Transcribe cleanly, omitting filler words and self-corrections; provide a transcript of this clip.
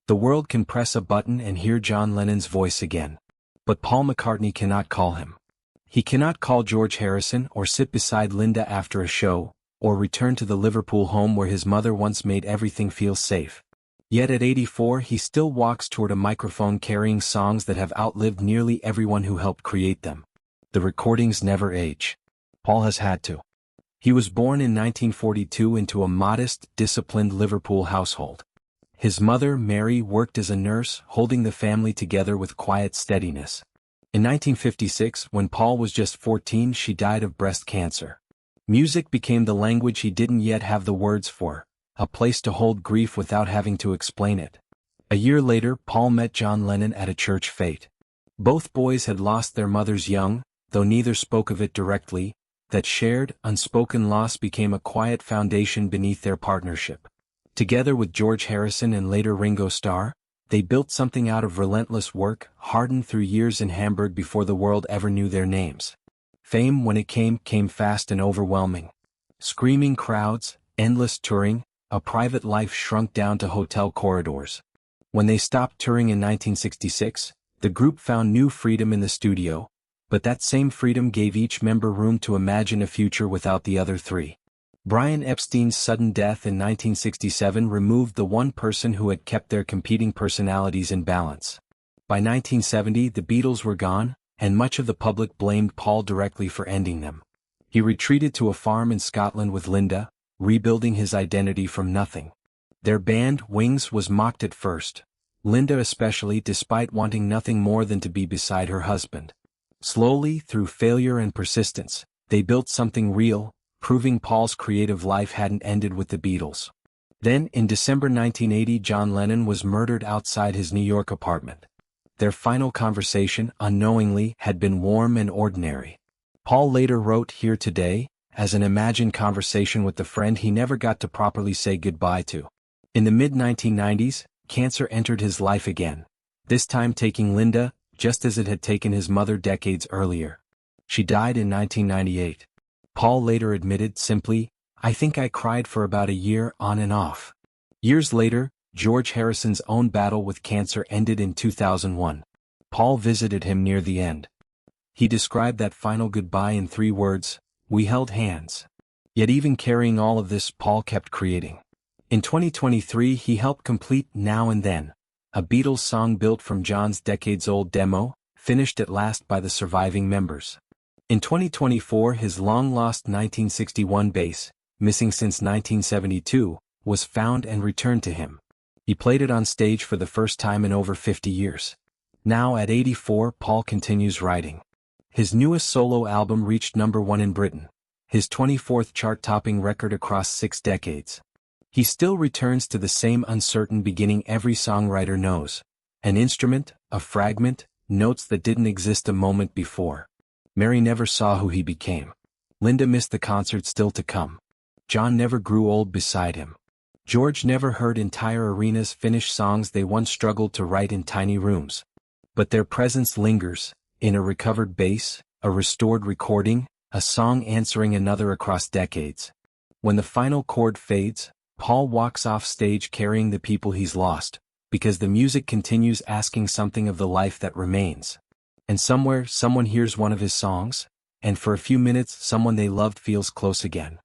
The world can press a button and hear John Lennon's voice again. But Paul McCartney cannot call him. He cannot call George Harrison or sit beside Linda after a show, or return to the Liverpool home where his mother once made everything feel safe. Yet at 84 he still walks toward a microphone carrying songs that have outlived nearly everyone who helped create them. The recordings never age. Paul has had to. He was born in 1942 into a modest, disciplined Liverpool household. His mother, Mary, worked as a nurse, holding the family together with quiet steadiness. In 1956, when Paul was just 14, she died of breast cancer. Music became the language he didn't yet have the words for, a place to hold grief without having to explain it. A year later, Paul met John Lennon at a church fete. Both boys had lost their mothers young, though neither spoke of it directly. That shared, unspoken loss became a quiet foundation beneath their partnership. Together with George Harrison and later Ringo Starr, they built something out of relentless work, hardened through years in Hamburg before the world ever knew their names. Fame, when it came fast and overwhelming. Screaming crowds, endless touring, a private life shrunk down to hotel corridors. When they stopped touring in 1966, the group found new freedom in the studio, but that same freedom gave each member room to imagine a future without the other three. Brian Epstein's sudden death in 1967 removed the one person who had kept their competing personalities in balance. By 1970 the Beatles were gone, and much of the public blamed Paul directly for ending them. He retreated to a farm in Scotland with Linda, rebuilding his identity from nothing. Their band, Wings, was mocked at first, Linda especially, despite wanting nothing more than to be beside her husband. Slowly, through failure and persistence, they built something real, proving Paul's creative life hadn't ended with the Beatles. Then, in December 1980, John Lennon was murdered outside his New York apartment. Their final conversation, unknowingly, had been warm and ordinary. Paul later wrote, "Here today," as an imagined conversation with the friend he never got to properly say goodbye to. In the mid-1990s, cancer entered his life again, this time taking Linda, just as it had taken his mother decades earlier. She died in 1998. Paul later admitted simply, "I think I cried for about a year on and off." Years later, George Harrison's own battle with cancer ended in 2001. Paul visited him near the end. He described that final goodbye in 3 words, "We held hands." Yet even carrying all of this, Paul kept creating. In 2023 he helped complete Now and Then, a Beatles song built from John's decades-old demo, finished at last by the surviving members. In 2024 his long-lost 1961 bass, missing since 1972, was found and returned to him. He played it on stage for the first time in over 50 years. Now at 84, Paul continues writing. His newest solo album reached #1 in Britain, his 24th chart-topping record across 6 decades. He still returns to the same uncertain beginning every songwriter knows. An instrument, a fragment, notes that didn't exist a moment before. Mary never saw who he became. Linda missed the concert still to come. John never grew old beside him. George never heard entire arenas finish songs they once struggled to write in tiny rooms. But their presence lingers, in a recovered bass, a restored recording, a song answering another across decades. When the final chord fades, Paul walks off stage carrying the people he's lost, because the music continues asking something of the life that remains. And somewhere, someone hears one of his songs, and for a few minutes someone they loved feels close again.